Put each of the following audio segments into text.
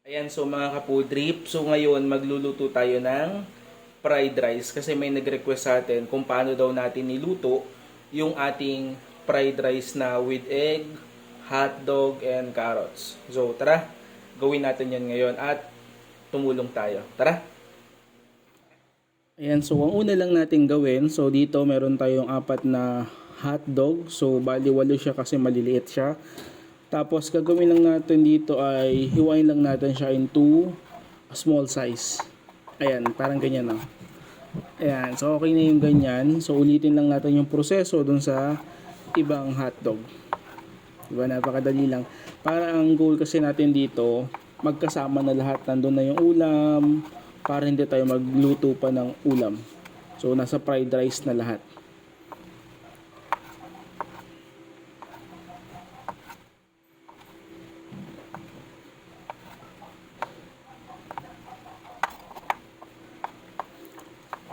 Ayan, so mga kapudrip, so ngayon magluluto tayo ng fried rice kasi may nag-request sa atin kung paano daw natin niluto yung ating fried rice na with egg, hotdog, and carrots. So tara, gawin natin yan ngayon at tumulong tayo. Tara! Ayan, so ang una lang natin gawin, so dito meron tayong apat na hotdog. So bali 8 siya kasi maliliit siya. Tapos gagawin lang natin dito ay hiwain lang natin siya into small size. Ayan, parang ganyan na. Ayan, so okay na yung ganyan. So ulitin lang natin yung proseso dun sa ibang hotdog. Diba, napakadali lang. Para ang goal kasi natin dito, magkasama na lahat. Nandun na yung ulam, para hindi tayo magluto pa ng ulam. So nasa fried rice na lahat.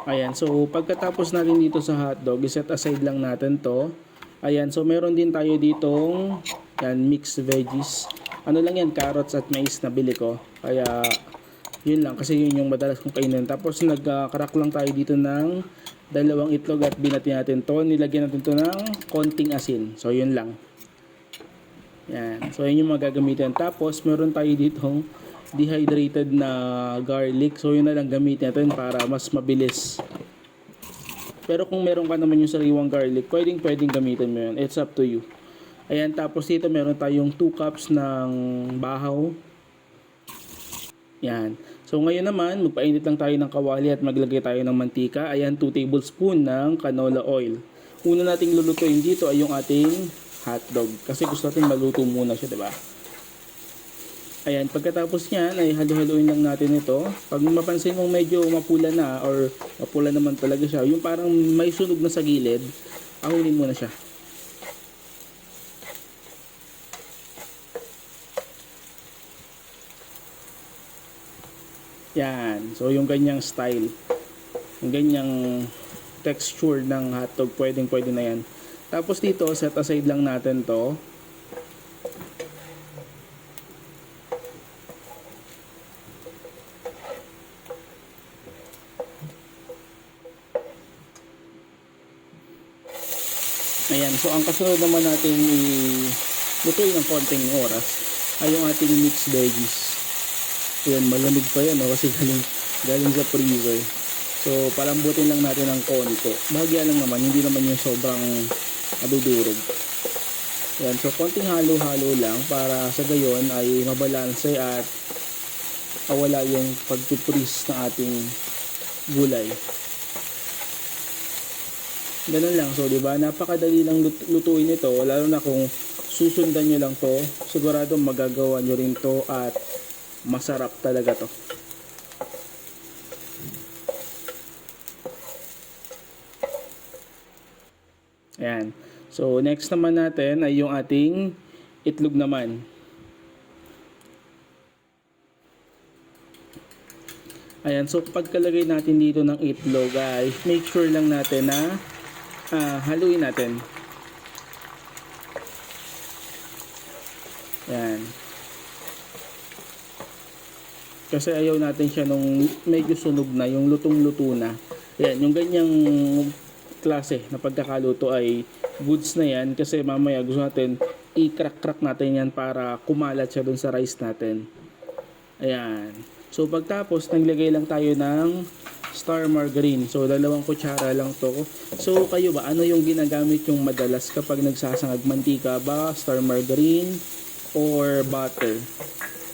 Ayan, so pagkatapos natin dito sa hotdog, iset aside lang natin to. Ayan, so meron din tayo ditong yan, mixed veggies. Ano lang yan, carrots at mais na bili ko. Kaya yun lang, kasi yun yung madalas kong kainin. Tapos nagkarak lang tayo dito ng 2 itlog at binati natin to. Nilagyan natin to ng konting asin. So yun lang. Yan, so yun yung magagamitin. Tapos meron tayo ditong dehydrated na garlic. So yun na lang gamitin natin para mas mabilis. Pero kung meron ka naman yung sariwang garlic, pwedeng gamitin mo yun. It's up to you. Ayan, tapos dito meron tayong 2 cups ng bahaw. Yan. So ngayon naman, magpainit lang tayo ng kawali at maglagay tayo ng mantika. Ayan, 2 tablespoon ng canola oil. Una nating lulutuin dito ay yung ating hotdog. Kasi gusto natin maluto muna siya, diba? Ayan, pagkatapos niyan ay halo-haloin lang natin ito. Pag mapansin mong medyo mapula na or mapula naman talaga siya, yung parang may sunog na sa gilid, ahunin mo na siya. Yan, so yung ganyang style, yung ganyang texture ng hotdog, pwede na yan. Tapos dito, set aside lang natin to. Ayan, so ang kasunod naman natin lutuin ng konting oras ay yung ating mixed veggies. Ayan, malamig pa yan, kasi galing sa freezer. So, palambutin lang natin ng konti. Bahagya lang naman, hindi naman yung sobrang adudurog. Ayan, so konting halo-halo lang para sa gayon ay mabalanse at awala yung pagpipris ng ating gulay. Ganun lang. So, diba? Napakadali lang lutuin ito. Lalo na kung susundan nyo lang to, sigurado magagawa nyo rin to at masarap talaga to. Ayan. So, next naman natin ay yung ating itlog naman. Ayan. So, pagkalagay natin dito ng itlog ay make sure lang natin na haluin natin. Yan. Kasi ayaw natin siya nung medyo sunog na, yung lutong-luto na. Yan, yung ganyang klase na pagkakaluto ay goods na yan kasi mamaya gusto natin i-crack natin yan para kumalat siya dun sa rice natin. Ayan. So pagtapos, naglagay lang tayo ng star margarine. So 2 kutsara lang to. So kayo ba, ano yung ginagamit yung madalas kapag nagsasangag? Mantika ba, star margarine, or butter?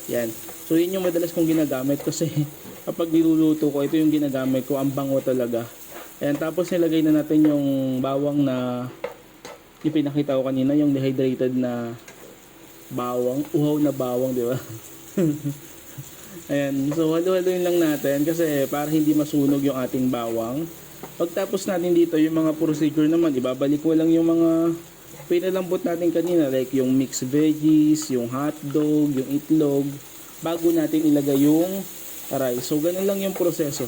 Yan. So yun yung madalas kong ginagamit kasi kapag niluluto ko, ito yung ginagamit ko. Ang bango talaga. Ayan, tapos nilagay na natin yung bawang na ipinakita ko kanina, yung dehydrated na bawang. Uhaw na bawang, di ba? Ayan, so halo-haloin lang natin kasi para hindi masunog yung ating bawang. Pagtapos natin dito, yung mga procedure naman, ibabalik ko lang yung mga pinalambot natin kanina, like yung mixed veggies, yung hotdog, yung itlog, bago natin ilagay yung rice. So ganun lang yung proseso.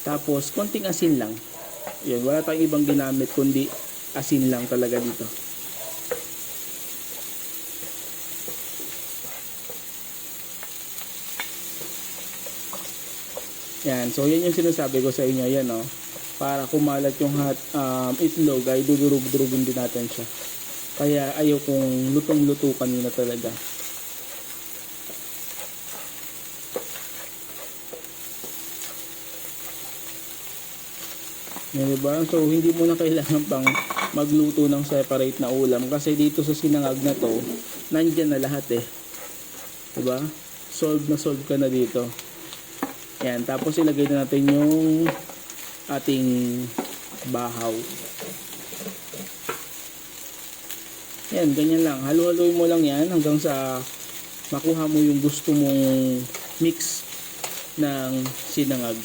Tapos konting asin lang. Yun, wala tayong ibang ginamit kundi asin lang talaga dito. Yan, so yan yung sinasabi ko sa inyo, yan oh. Para kumalat yung itlog ay dudurog-durugin din natin siya. Kaya ayaw kong lutong-luto kanina talaga. Yan, diba? So hindi mo na kailangan pang magluto ng separate na ulam kasi dito sa sinangag na to, nandyan na lahat eh. Diba? Solve na solve ka na dito. Yan, tapos ilagay na natin yung ating bahaw. Yan, ganyan lang. Halu-haluin mo lang yan hanggang sa makuha mo yung gusto mong mix ng sinangag.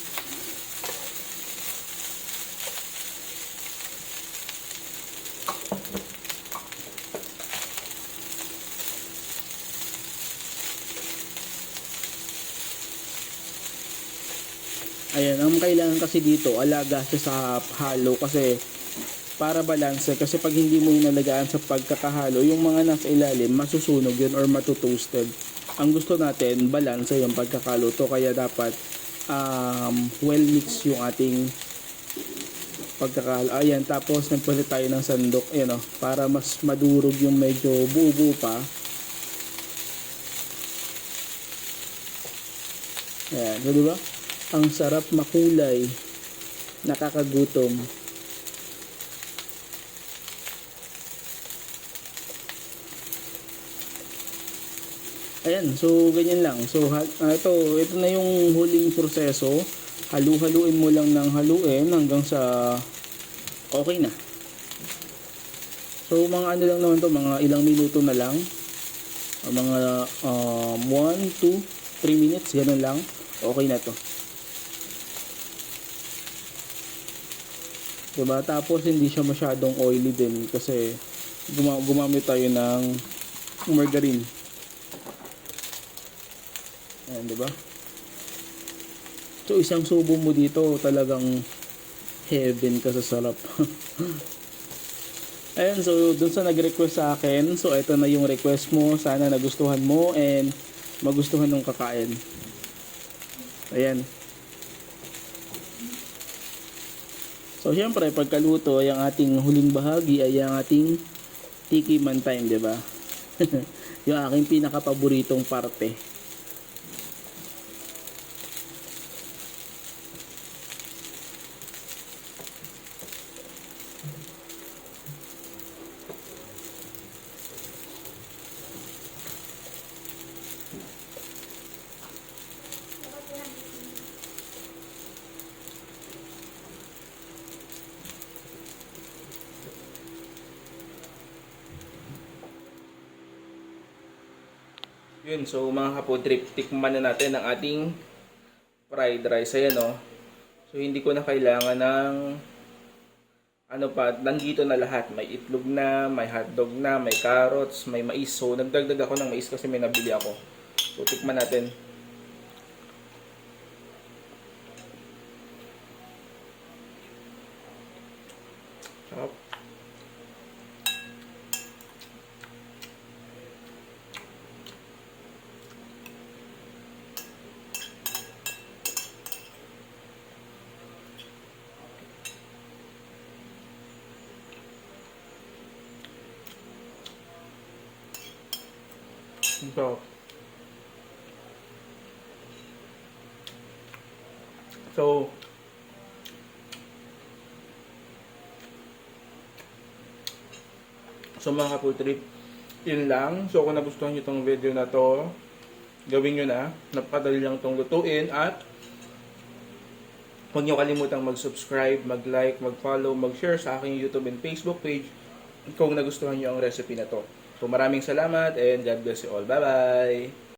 Ayan, ang kailangan kasi dito, alaga siya sa halo kasi para balanse. Kasi pag hindi mo inalagaan sa pagkakahalo, yung mga nasa ilalim, masusunog yun or matutoasted. Ang gusto natin, balanse yung pagkakaluto. Kaya dapat well mix yung ating pagkakahalo. Ayan, tapos nagpalit tayo ng sandok, ayan, para mas madurog yung medyo buo-buo pa. Ayan, so diba? Ang sarap, makulay, nakakagutom. Ayan, so ganyan lang. So ito na yung huling proseso. Halu-haluin mo lang ng haluin hanggang sa okay na. So mga ano lang naman to, mga ilang minuto na lang. Mga 1, 2, 3 minutes, ganun lang. Okay na to. Diba? Tapos hindi siya masyadong oily din kasi gumamit tayo ng margarine. Ayan, diba? So isang subo mo dito, talagang heaven ka sa sarap. Ayan, so dun sa nag-request sa akin, so ito na yung request mo. Sana nagustuhan mo and magustuhan ng kakain. Ayan. So, syempre, pagkaluto, ay ang ating huling bahagi ay ang ating tikiman time, di ba? Yung aking pinaka-paboritong parte. Yun, so mga kapodrip, tikman na natin ang ating fried rice. Ayan, oh. So hindi ko na kailangan ng ano pa, nandito na lahat. May itlog na, may hotdog na, may carrots, may mais. So nagdagdag ako ng mais kasi may nabili ako. So tikman natin. Sarap. So, mga kaputrip, yun lang. So, kung nagustuhan nyo itong video na to, gawin nyo na. Napakadali lang itong lutuin at huwag nyo kalimutang mag-subscribe, mag-like, mag-follow, mag-share sa aking YouTube and Facebook page kung nagustuhan nyo ang recipe na to. So, maraming salamat and God bless you all. Bye-bye!